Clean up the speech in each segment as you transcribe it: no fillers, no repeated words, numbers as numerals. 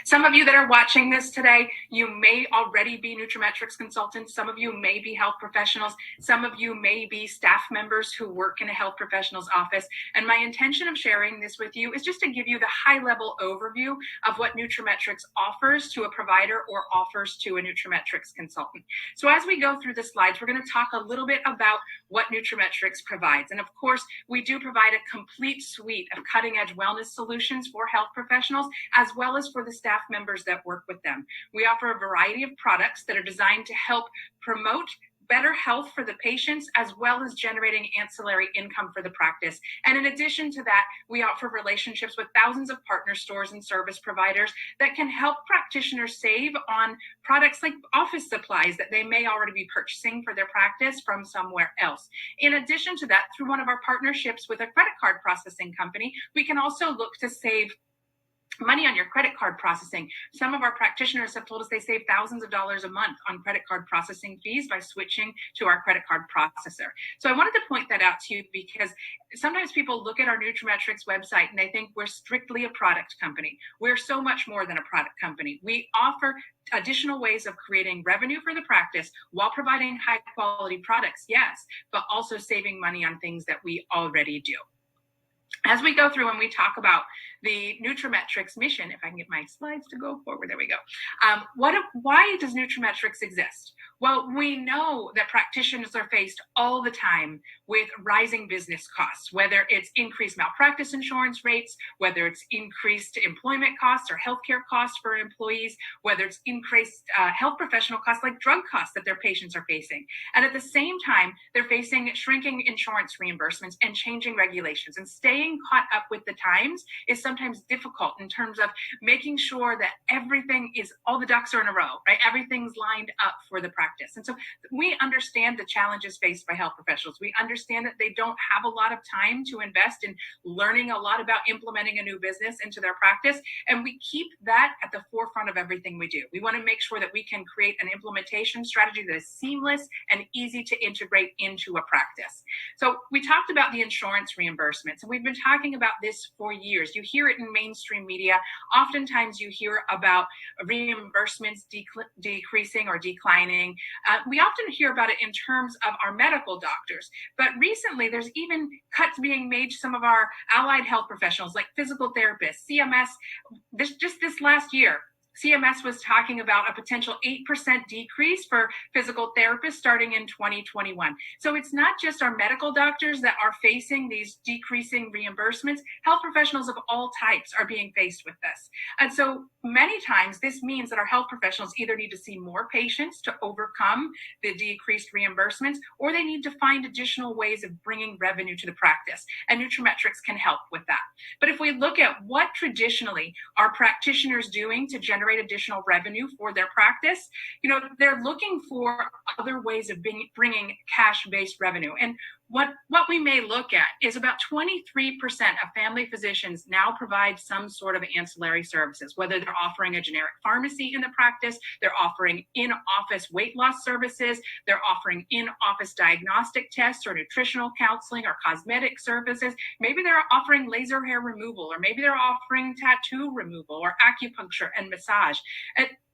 Some of you that are watching this today, you may already be Nutrametrix consultants. Some of you may be health professionals. Some of you may be staff members who work in a health professional's office. And my intention of sharing this with you is just to give you the high-level overview of what Nutrametrix offers to a provider or offers to a Nutrametrix consultant. So as we go through the slides, we're going to talk a little bit about what Nutrametrix provides. And of course, we do provide a complete suite of cutting-edge wellness solutions for health professionals, as well as for the staff members that work with them. We offer a variety of products that are designed to help promote better health for the patients, as well as generating ancillary income for the practice. And in addition to that, we offer relationships with thousands of partner stores and service providers that can help practitioners save on products like office supplies that they may already be purchasing for their practice from somewhere else. In addition to that, through one of our partnerships with a credit card processing company, we can also look to save money on your credit card processing. Some of our practitioners have told us they save thousands of dollars a month on credit card processing fees by switching to our credit card processor. So I wanted to point that out to you because sometimes people look at our Nutrametrix website and they think we're strictly a product company. We're so much more than a product company. We offer additional ways of creating revenue for the practice while providing high quality products, yes, but also saving money on things that we already do. As we go through and we talk about the Nutrametrix mission, if I can get my slides to go forward, there we go. Why does Nutrametrix exist? Well, we know that practitioners are faced all the time with rising business costs, whether it's increased malpractice insurance rates, whether it's increased employment costs or healthcare costs for employees, whether it's increased health professional costs like drug costs that their patients are facing. And at the same time, they're facing shrinking insurance reimbursements and changing regulations. And staying caught up with the times is sometimes difficult in terms of making sure that all the ducks are in a row, right? Everything's lined up for the practice. And so we understand the challenges faced by health professionals. We understand that they don't have a lot of time to invest in learning a lot about implementing a new business into their practice. And we keep that at the forefront of everything we do. We want to make sure that we can create an implementation strategy that is seamless and easy to integrate into a practice. So we talked about the insurance reimbursements, and we've been talking about this for years. You hear it in mainstream media. Oftentimes you hear about reimbursements decreasing or declining. We often hear about it in terms of our medical doctors, but recently there's even cuts being made to some of our allied health professionals like physical therapists, CMS. This last year, CMS was talking about a potential 8% decrease for physical therapists starting in 2021. So it's not just our medical doctors that are facing these decreasing reimbursements. Health professionals of all types are being faced with this. And so many times this means that our health professionals either need to see more patients to overcome the decreased reimbursements, or they need to find additional ways of bringing revenue to the practice. And Nutrametrix can help with that. But if we look at what traditionally are practitioners doing to generate additional revenue for their practice, they're looking for other ways of bringing cash-based revenue. And what we may look at is about 23% of family physicians now provide some sort of ancillary services, whether they're offering a generic pharmacy in the practice, they're offering in-office weight loss services, they're offering in-office diagnostic tests or nutritional counseling or cosmetic services. Maybe they're offering laser hair removal, or maybe they're offering tattoo removal or acupuncture and massage.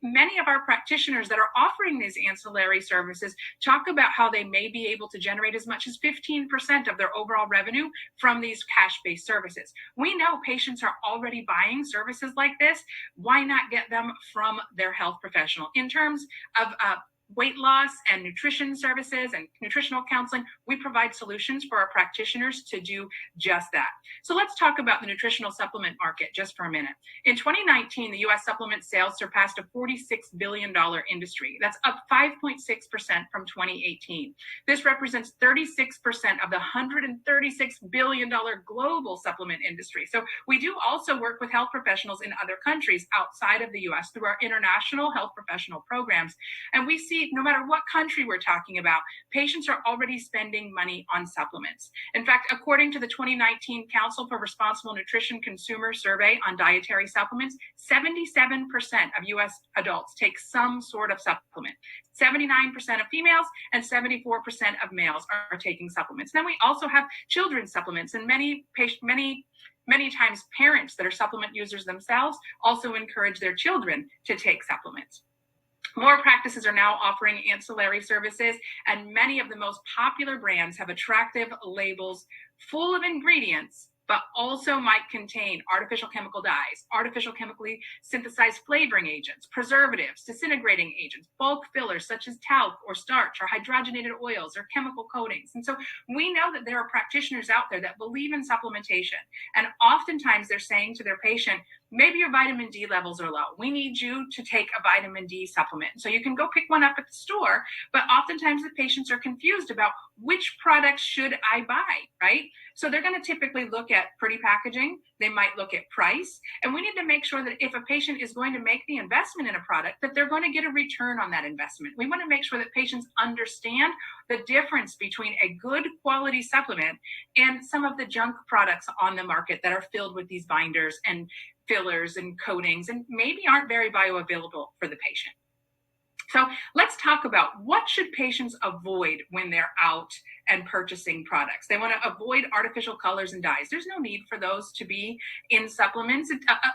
Many of our practitioners that are offering these ancillary services talk about how they may be able to generate as much as 15% of their overall revenue from these cash-based services. We know patients are already buying services like this. Why not get them from their health professional? In terms of weight loss and nutrition services and nutritional counseling, we provide solutions for our practitioners to do just that. So let's talk about the nutritional supplement market just for a minute. In 2019, the U.S. supplement sales surpassed a $46 billion industry. That's up 5.6% from 2018. This represents 36% of the $136 billion global supplement industry. So we do also work with health professionals in other countries outside of the U.S. through our international health professional programs. And we see no matter what country we're talking about, patients are already spending money on supplements. In fact, according to the 2019 Council for Responsible Nutrition Consumer Survey on Dietary Supplements, 77% of U.S. adults take some sort of supplement. 79% of females and 74% of males are taking supplements. Then we also have children's supplements, and many Many times parents that are supplement users themselves also encourage their children to take supplements. More practices are now offering ancillary services, and many of the most popular brands have attractive labels full of ingredients, but also might contain artificial chemical dyes, artificial chemically synthesized flavoring agents, preservatives, disintegrating agents, bulk fillers such as talc or starch or hydrogenated oils or chemical coatings. And so we know that there are practitioners out there that believe in supplementation, and oftentimes they're saying to their patient, maybe your vitamin D levels are low. We need you to take a vitamin D supplement. So you can go pick one up at the store, but oftentimes the patients are confused about which product should I buy, right? So they're going to typically look at pretty packaging. They might look at price. And we need to make sure that if a patient is going to make the investment in a product, that they're going to get a return on that investment. We want to make sure that patients understand the difference between a good quality supplement and some of the junk products on the market that are filled with these binders and fillers and coatings and maybe aren't very bioavailable for the patient. So let's talk about what should patients avoid when they're out and purchasing products. They want to avoid artificial colors and dyes. There's no need for those to be in supplements.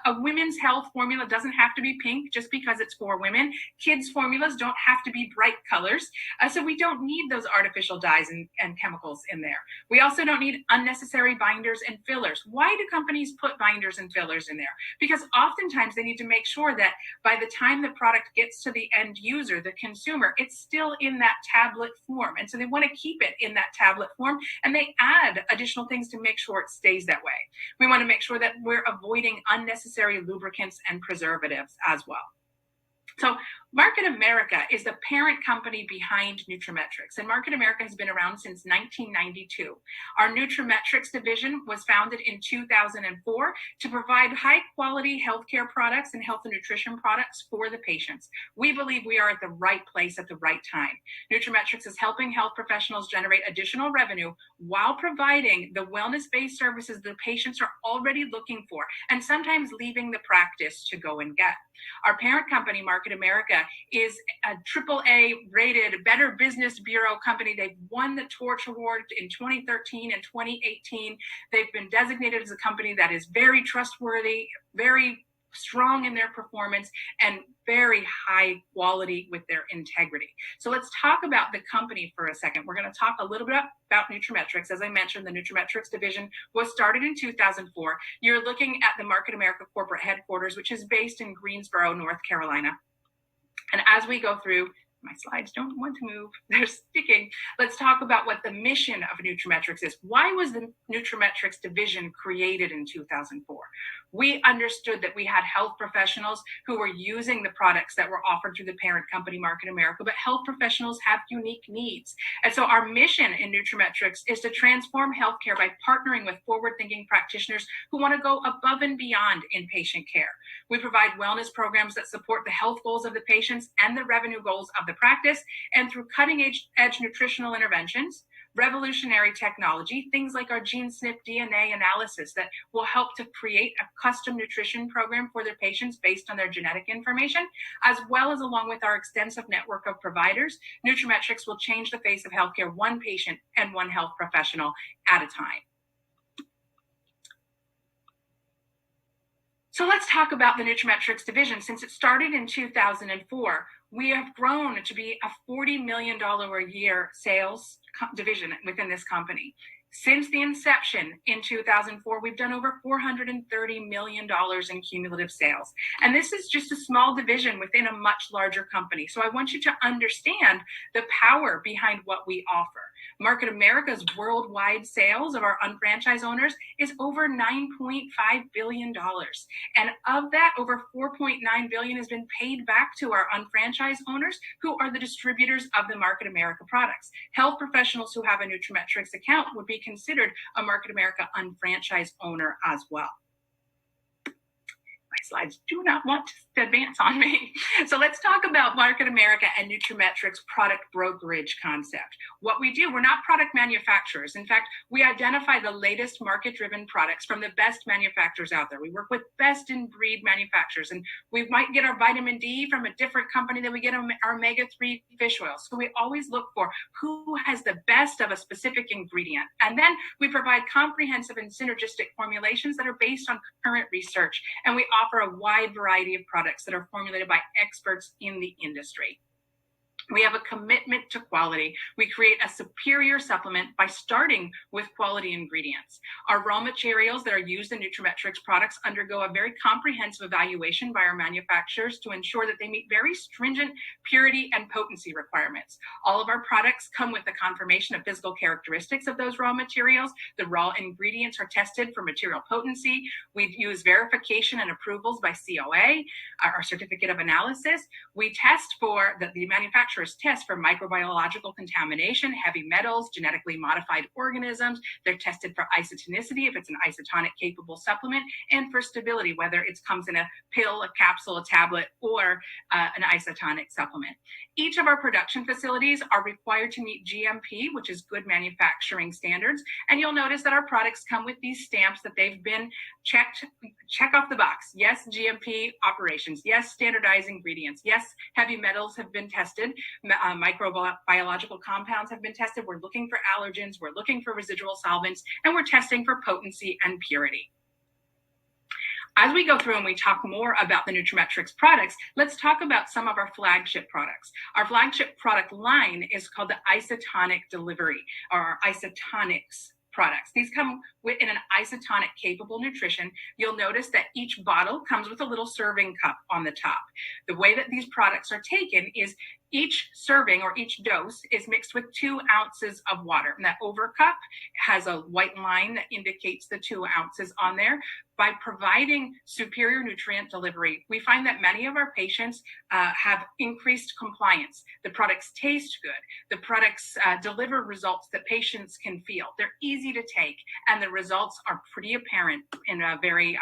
A women's health formula doesn't have to be pink just because it's for women. Kids' formulas don't have to be bright colors. So we don't need those artificial dyes and chemicals in there. We also don't need unnecessary binders and fillers. Why do companies put binders and fillers in there? Because oftentimes they need to make sure that by the time the product gets to the end user, the consumer, it's still in that tablet form. And so they want to keep it in that tablet form, and they add additional things to make sure it stays that way. We want to make sure that we're avoiding unnecessary lubricants and preservatives as well. So Market America is the parent company behind Nutrametrix, and Market America has been around since 1992. Our Nutrametrix division was founded in 2004 to provide high-quality healthcare products and health and nutrition products for the patients. We believe we are at the right place at the right time. Nutrametrix is helping health professionals generate additional revenue while providing the wellness-based services the patients are already looking for, and sometimes leaving the practice to go and get. Our parent company, Market America, is a AAA rated Better Business Bureau company. They've won the Torch Award in 2013 and 2018. They've been designated as a company that is very trustworthy, very strong in their performance, and very high quality with their integrity. So let's talk about the company for a second. We're going to talk a little bit about Nutrametrix. As I mentioned, the Nutrametrix division was started in 2004. You're looking at the Market America corporate headquarters, which is based in Greensboro, North Carolina. And as we go through, my slides don't want to move, they're sticking. Let's talk about what the mission of Nutrametrix is. Why was the Nutrametrix division created in 2004? We understood that we had health professionals who were using the products that were offered through the parent company, Market America, but health professionals have unique needs. And so our mission in Nutrametrix is to transform healthcare by partnering with forward-thinking practitioners who want to go above and beyond in patient care. We provide wellness programs that support the health goals of the patients and the revenue goals of the practice, and through cutting-edge nutritional interventions, revolutionary technology, things like our GeneSNP DNA analysis that will help to create a custom nutrition program for their patients based on their genetic information, as well as along with our extensive network of providers, Nutrametrix will change the face of healthcare one patient and one health professional at a time. So let's talk about the Nutrametrix division. Since it started in 2004, we have grown to be a $40 million a year sales division within this company. Since the inception in 2004, we've done over $430 million in cumulative sales. And this is just a small division within a much larger company. So I want you to understand the power behind what we offer. Market America's worldwide sales of our unfranchised owners is over $9.5 billion. And of that, over $4.9 billion has been paid back to our unfranchised owners who are the distributors of the Market America products. Health professionals who have a Nutrametrix account would be considered a Market America unfranchised owner as well. My slides do not want to advance on me. So let's talk about Market America and Nutrametrix product brokerage concept. What we do, we're not product manufacturers. In fact, we identify the latest market-driven products from the best manufacturers out there. We work with best-in-breed manufacturers, and we might get our vitamin D from a different company than we get our omega-3 fish oil. So we always look for who has the best of a specific ingredient. And then we provide comprehensive and synergistic formulations that are based on current research. And we offer a wide variety of products that are formulated by experts in the industry. We have a commitment to quality. We create a superior supplement by starting with quality ingredients. Our raw materials that are used in Nutrametrix products undergo a very comprehensive evaluation by our manufacturers to ensure that they meet very stringent purity and potency requirements. All of our products come with a confirmation of physical characteristics of those raw materials. The raw ingredients are tested for material potency. We use verification and approvals by COA, our certificate of analysis. We test for the manufacturer test for microbiological contamination, heavy metals, genetically modified organisms. They're tested for isotonicity, if it's an isotonic capable supplement, and for stability, whether it comes in a pill, a capsule, a tablet, or an isotonic supplement. Each of our production facilities are required to meet GMP, which is good manufacturing standards. And you'll notice that our products come with these stamps that they've been check off the box. Yes, GMP operations. Yes, standardized ingredients. Yes, heavy metals have been tested. Microbiological compounds have been tested. We're looking for allergens. We're looking for residual solvents, and we're testing for potency and purity. As we go through and we talk more about the Nutrametrix products, let's talk about some of our flagship products. Our flagship product line is called the Isotonic Delivery, or our Isotonics products. These come in an isotonic capable nutrition. You'll notice that each bottle comes with a little serving cup on the top. The way that these products are taken is each serving or each dose is mixed with 2 ounces of water. And that over cup has a white line that indicates the 2 ounces on there. By providing superior nutrient delivery, we find that many of our patients have increased compliance. The products taste good. The products deliver results that patients can feel. They're easy to take, and the results are pretty apparent in a very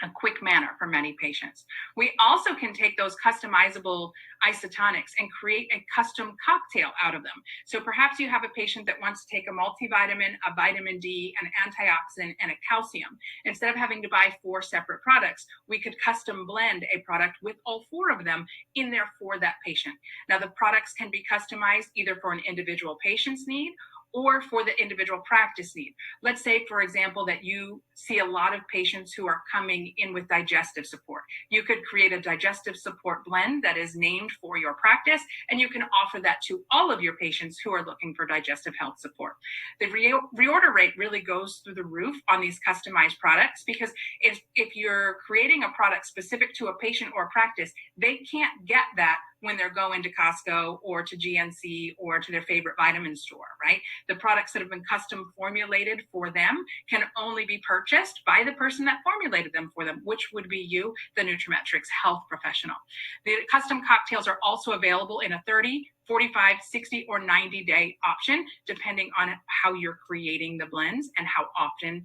a quick manner for many patients. We also can take those customizable isotonics and create a custom cocktail out of them. So perhaps you have a patient that wants to take a multivitamin, a vitamin D, an antioxidant, and a calcium. Instead of having to buy 4 separate products, we could custom blend a product with all 4 of them in there for that patient. Now, the products can be customized either for an individual patient's need or for the individual practice need. Let's say, for example, that you see a lot of patients who are coming in with digestive support. You could create a digestive support blend that is named for your practice, and you can offer that to all of your patients who are looking for digestive health support. The reorder rate really goes through the roof on these customized products, because if you're creating a product specific to a patient or a practice, they can't get that when they're going to Costco or to GNC or to their favorite vitamin store, right? The products that have been custom formulated for them can only be purchased by the person that formulated them for them, which would be you, the Nutrametrix health professional. The custom cocktails are also available in a 30, 45, 60, or 90-day option, depending on how you're creating the blends and how often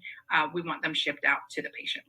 we want them shipped out to the patient.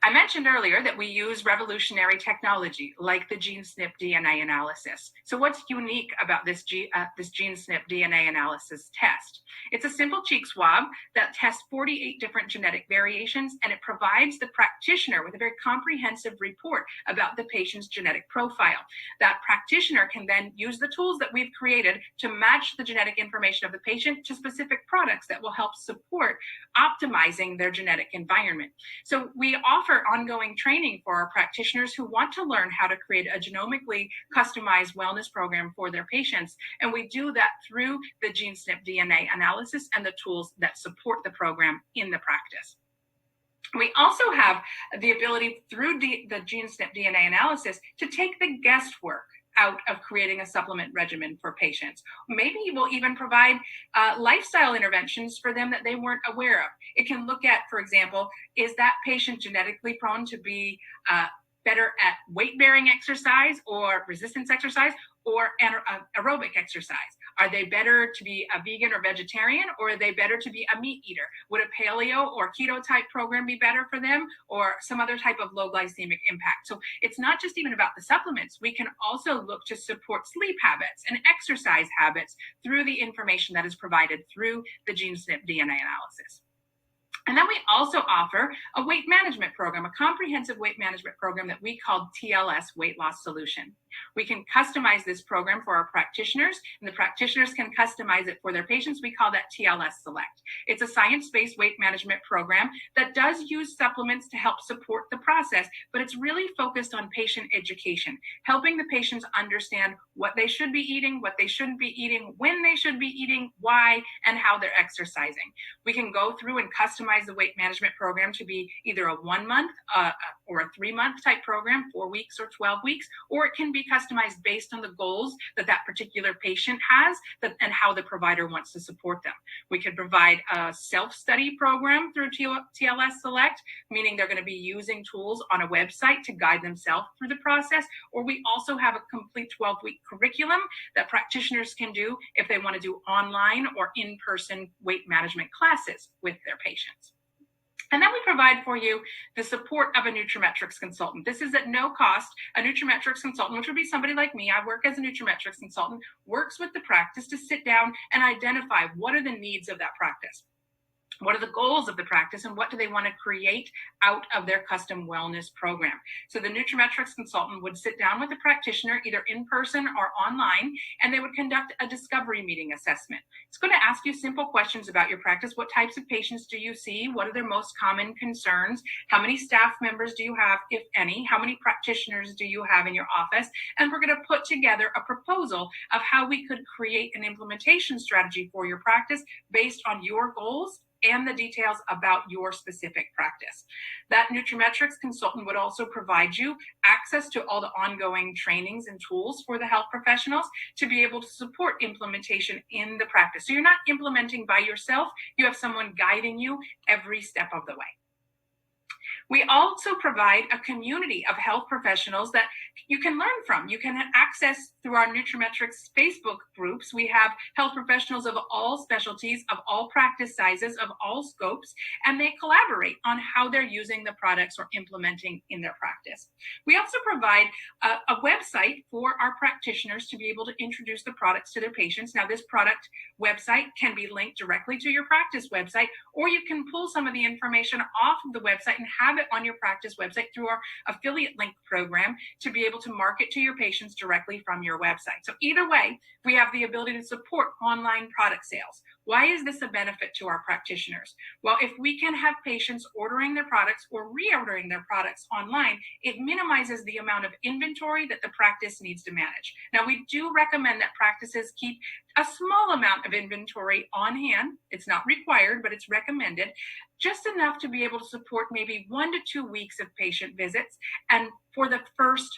I mentioned earlier that we use revolutionary technology like the GeneSNP DNA analysis. So what's unique about this GeneSNP DNA analysis test? It's a simple cheek swab that tests 48 different genetic variations, and it provides the practitioner with a very comprehensive report about the patient's genetic profile. That practitioner can then use the tools that we've created to match the genetic information of the patient to specific products that will help support optimizing their genetic environment. So we offer ongoing training for our practitioners who want to learn how to create a genomically customized wellness program for their patients. And we do that through the GeneSNP DNA analysis and the tools that support the program in the practice. We also have the ability through the GeneSNP DNA analysis to take the guesswork out of creating a supplement regimen for patients. Maybe we'll even provide lifestyle interventions for them that they weren't aware of. It can look at, for example, is that patient genetically prone to be better at weight-bearing exercise or resistance exercise or aerobic exercise? Are they better to be a vegan or vegetarian, or are they better to be a meat eater? Would a paleo or keto type program be better for them, or some other type of low glycemic impact? So it's not just even about the supplements. We can also look to support sleep habits and exercise habits through the information that is provided through the GeneSNP DNA analysis. And then we also offer a weight management program, a comprehensive weight management program that we call TLS Weight Loss Solution. We can customize this program for our practitioners, and the practitioners can customize it for their patients. We call that TLS Select. It's a science-based weight management program that does use supplements to help support the process, but it's really focused on patient education, helping the patients understand what they should be eating, what they shouldn't be eating, when they should be eating, why, and how they're exercising. We can go through and customize the weight management program to be either a 1 month or a 3 month type program, 4 weeks or 12 weeks, or it can be customized based on the goals that that particular patient has and how the provider wants to support them. We could provide a self-study program through TLS Select, meaning they're going to be using tools on a website to guide themselves through the process, or we also have a complete 12-week curriculum that practitioners can do if they want to do online or in-person weight management classes with their patients. And then we provide for you the support of a Nutrametrix consultant. This is at no cost. A Nutrametrix consultant, which would be somebody like me, I work as a Nutrametrix consultant, works with the practice to sit down and identify what are the needs of that practice. What are the goals of the practice, and what do they want to create out of their custom wellness program? So the Nutrametrix consultant would sit down with the practitioner either in person or online, and they would conduct a discovery meeting assessment. It's going to ask you simple questions about your practice. What types of patients do you see? What are their most common concerns? How many staff members do you have, if any? How many practitioners do you have in your office? And we're going to put together a proposal of how we could create an implementation strategy for your practice based on your goals and the details about your specific practice. That Nutrametrix consultant would also provide you access to all the ongoing trainings and tools for the health professionals to be able to support implementation in the practice. So you're not implementing by yourself, you have someone guiding you every step of the way. We also provide a community of health professionals that you can learn from. You can access through our Nutrametrix Facebook groups. We have health professionals of all specialties, of all practice sizes, of all scopes, and they collaborate on how they're using the products or implementing in their practice. We also provide a website for our practitioners to be able to introduce the products to their patients. Now, this product website can be linked directly to your practice website, or you can pull some of the information off of the website and have it on your practice website through our affiliate link program to be able to market to your patients directly from your website. So either way, we have the ability to support online product sales. Why is this a benefit to our practitioners? Well, if we can have patients ordering their products or reordering their products online, it minimizes the amount of inventory that the practice needs to manage. Now, we do recommend that practices keep a small amount of inventory on hand. It's not required, but it's recommended, just enough to be able to support maybe 1 to 2 weeks of patient visits, and for the first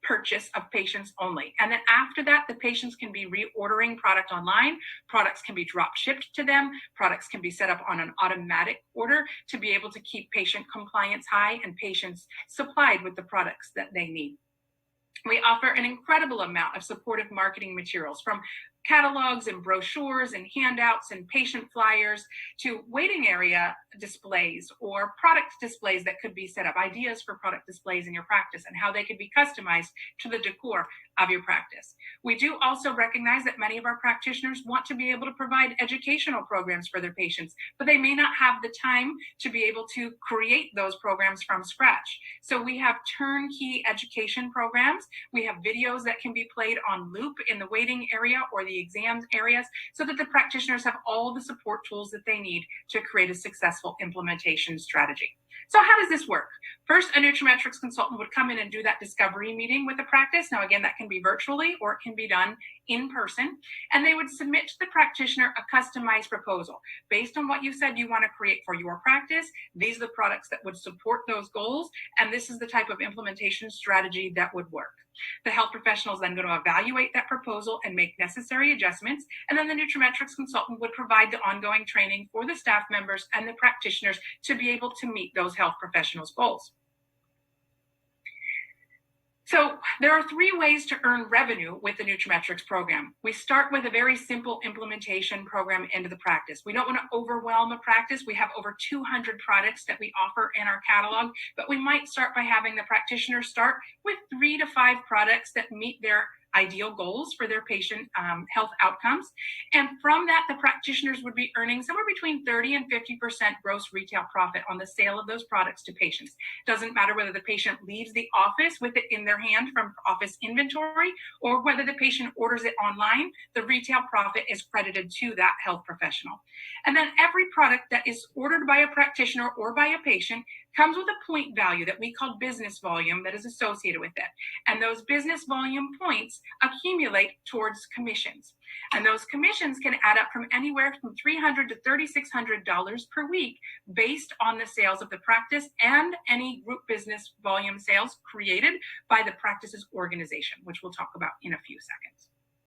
purchase of patients only. And then after that, the patients can be reordering product online. Products can be drop shipped to them. Products can be set up on an automatic order to be able to keep patient compliance high and patients supplied with the products that they need. We offer an incredible amount of supportive marketing materials, from catalogs and brochures and handouts and patient flyers to waiting area displays or product displays that could be set up, ideas for product displays in your practice and how they could be customized to the decor of your practice. We do also recognize that many of our practitioners want to be able to provide educational programs for their patients, but they may not have the time to be able to create those programs from scratch. So we have turnkey education programs. We have videos that can be played on loop in the waiting area or the exam areas so that the practitioners have all the support tools that they need to create a successful implementation strategy. So how does this work? First, a Nutrametrix consultant would come in and do that discovery meeting with the practice. Now, again, that can be virtually or it can be done in person. And they would submit to the practitioner a customized proposal. Based on what you said you want to create for your practice, these are the products that would support those goals. And this is the type of implementation strategy that would work. The health professional is then going to evaluate that proposal and make necessary adjustments. And then the Nutrametrix consultant would provide the ongoing training for the staff members and the practitioners to be able to meet those health professionals' goals. So there are three ways to earn revenue with the Nutrametrix program. We start with a very simple implementation program into the practice. We don't want to overwhelm a practice. We have over 200 products that we offer in our catalog, but we might start by having the practitioner start with 3 to 5 products that meet their ideal goals for their patient health outcomes. And from that, the practitioners would be earning somewhere between 30 and 50% gross retail profit on the sale of those products to patients. Doesn't matter whether the patient leaves the office with it in their hand from office inventory or whether the patient orders it online, the retail profit is credited to that health professional. And then every product that is ordered by a practitioner or by a patient comes with a point value that we call business volume that is associated with it. And those business volume points accumulate towards commissions. And those commissions can add up from anywhere from $300 to $3,600 per week based on the sales of the practice and any group business volume sales created by the practice's organization, which we'll talk about in a few seconds.